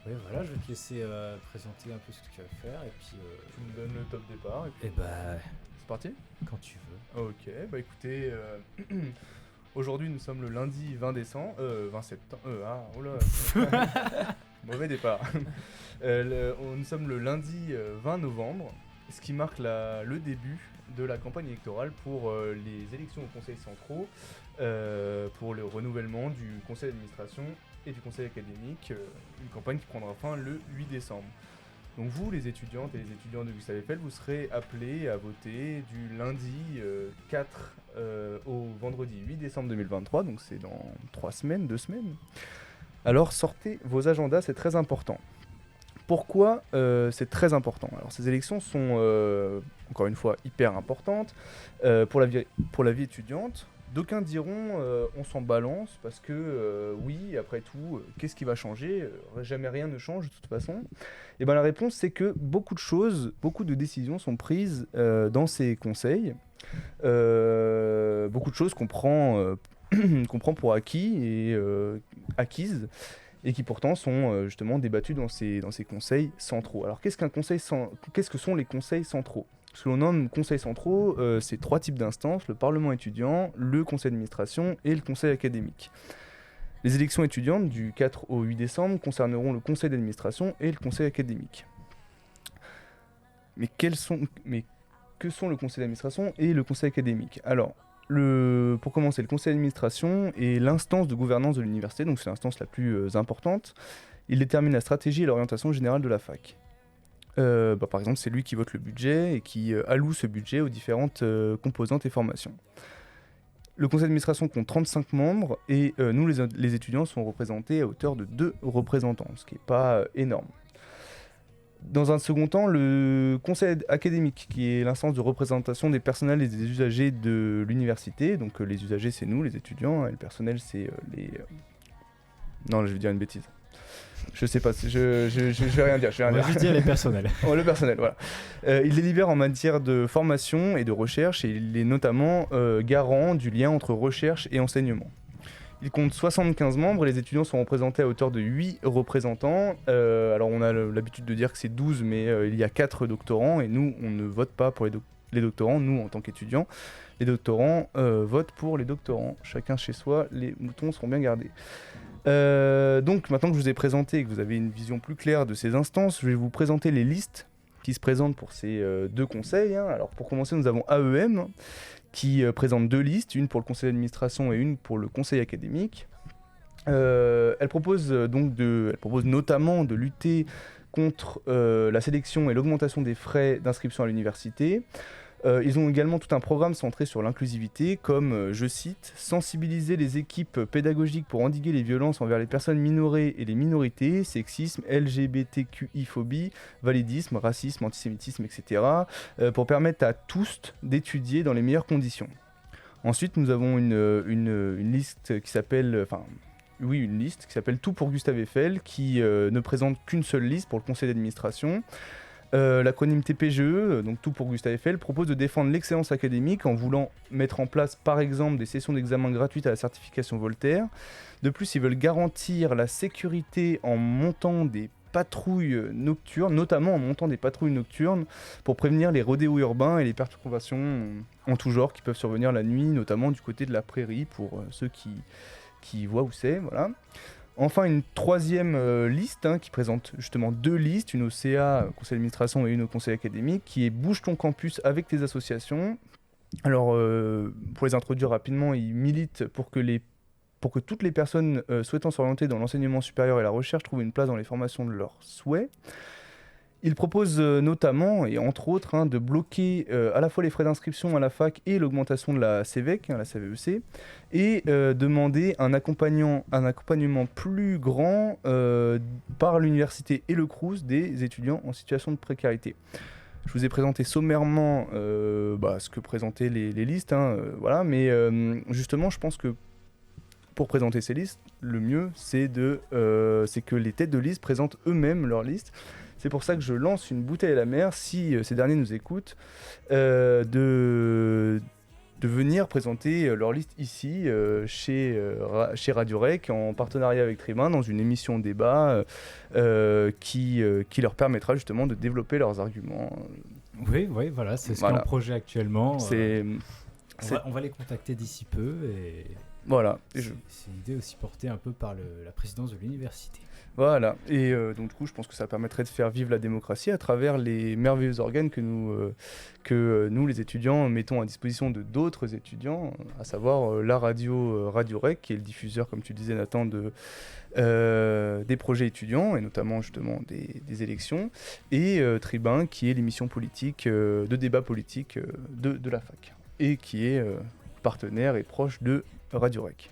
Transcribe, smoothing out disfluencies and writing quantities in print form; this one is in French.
Oui, voilà, je vais te laisser présenter un peu ce que tu vas faire et puis Tu me donnes le top départ et puis et bah c'est parti. quand tu veux. Ok, bah écoutez, aujourd'hui nous sommes le lundi 20 décembre, 20 septembre, oh là, mauvais départ. Nous sommes le lundi 20 novembre, ce qui marque le début de la campagne électorale pour les élections aux conseils centraux, pour le renouvellement du conseil d'administration et du conseil académique, une campagne qui prendra fin le 8 décembre. Donc vous, les étudiantes et les étudiants de Gustave Eiffel, vous serez appelés à voter du lundi 4 au vendredi 8 décembre 2023, donc c'est dans 3 semaines, 2 semaines. Alors sortez vos agendas, c'est très important. Pourquoi c'est très important? Alors ces élections sont, encore une fois, hyper importantes pour la vie étudiante. D'aucuns diront on s'en balance parce que oui, après tout, qu'est-ce qui va changer? Jamais rien ne change de toute façon. Et ben la réponse c'est que beaucoup de choses, beaucoup de décisions sont prises dans ces conseils. Beaucoup de choses qu'on prend, qu'on prend pour acquis et acquises et qui pourtant sont justement débattues dans ces conseils centraux. Alors qu'est-ce que sont les conseils centraux? Ce que l'on nomme conseils centraux, c'est 3 types d'instances: le Parlement étudiant, le conseil d'administration et le conseil académique. Les élections étudiantes du 4 au 8 décembre concerneront le conseil d'administration et le conseil académique. Mais que sont le conseil d'administration et le conseil académique? Alors, pour commencer, le conseil d'administration est l'instance de gouvernance de l'université, donc c'est l'instance la plus importante. Il détermine la stratégie et l'orientation générale de la fac. Par exemple, c'est lui qui vote le budget et qui alloue ce budget aux différentes composantes et formations. Le conseil d'administration compte 35 membres et nous, les étudiants, sont représentés à hauteur de 2 représentants, ce qui n'est pas énorme. Dans un second temps, le conseil académique, qui est l'instance de représentation des personnels et des usagers de l'université. Donc les usagers, c'est nous, les étudiants, et le personnel, c'est les... Non, je vais dire une bêtise. Je sais pas, je vais rien dire. On va juste dire les personnels. Oh, le personnel, voilà. Il délibère en matière de formation et de recherche et il est notamment garant du lien entre recherche et enseignement. Il compte 75 membres et les étudiants sont représentés à hauteur de 8 représentants. Alors on a l'habitude de dire que c'est 12, mais il y a 4 doctorants et nous, on ne vote pas pour les doctorants, nous en tant qu'étudiants. Les doctorants votent pour les doctorants. Chacun chez soi, les moutons seront bien gardés. Donc maintenant que je vous ai présenté et que vous avez une vision plus claire de ces instances, je vais vous présenter les listes qui se présentent pour ces 2 conseils. Alors pour commencer, nous avons AEM qui présente 2 listes, une pour le conseil d'administration et une pour le conseil académique. Elle propose notamment de lutter contre la sélection et l'augmentation des frais d'inscription à l'université. Ils ont également tout un programme centré sur l'inclusivité, comme, je cite, « sensibiliser les équipes pédagogiques pour endiguer les violences envers les personnes minorées et les minorités, sexisme, LGBTQI-phobie, validisme, racisme, antisémitisme, etc., pour permettre à tous d'étudier dans les meilleures conditions ». Ensuite, nous avons une liste qui s'appelle... une liste qui s'appelle « Tout pour Gustave Eiffel », qui ne présente qu'une seule liste pour le conseil d'administration. L'acronyme TPGE, donc Tout pour Gustave Eiffel, propose de défendre l'excellence académique en voulant mettre en place par exemple des sessions d'examen gratuites à la certification Voltaire. De plus, ils veulent garantir la sécurité en montant des patrouilles nocturnes, notamment en montant des patrouilles nocturnes pour prévenir les rodéos urbains et les perturbations en tout genre qui peuvent survenir la nuit, notamment du côté de la prairie pour ceux qui voient où c'est, voilà. Enfin, une troisième liste qui présente justement 2 listes, une au CA, conseil d'administration, et une au conseil académique, qui est Bouge ton campus avec tes associations. Alors, pour les introduire rapidement, ils militent pour que toutes les personnes souhaitant s'orienter dans l'enseignement supérieur et la recherche trouvent une place dans les formations de leur souhait. Il propose notamment, et entre autres, de bloquer à la fois les frais d'inscription à la fac et l'augmentation de la CVEC, la CVEC, et demander un accompagnement plus grand par l'université et le Crous des étudiants en situation de précarité. Je vous ai présenté sommairement ce que présentaient les listes, voilà, mais justement, je pense que pour présenter ces listes, le mieux, c'est que les têtes de liste présentent eux-mêmes leurs listes. C'est pour ça que je lance une bouteille à la mer, si ces derniers nous écoutent, de de venir présenter leur liste ici, chez Radio Rec, en partenariat avec Tribun, dans une émission débat qui leur permettra justement de développer leurs arguments. Oui, voilà, c'est ce qui est en projet actuellement. On va les contacter d'ici peu. Et voilà. C'est une idée aussi portée un peu par la présidence de l'université. Voilà, et donc du coup je pense que ça permettrait de faire vivre la démocratie à travers les merveilleux organes que nous les étudiants mettons à disposition de d'autres étudiants, à savoir la radio Radio Rec, qui est le diffuseur, comme tu disais Nathan, des projets étudiants, et notamment justement des élections, et Tribun, qui est l'émission politique, de débat politique de la fac, et qui est partenaire et proche de Radio Rec.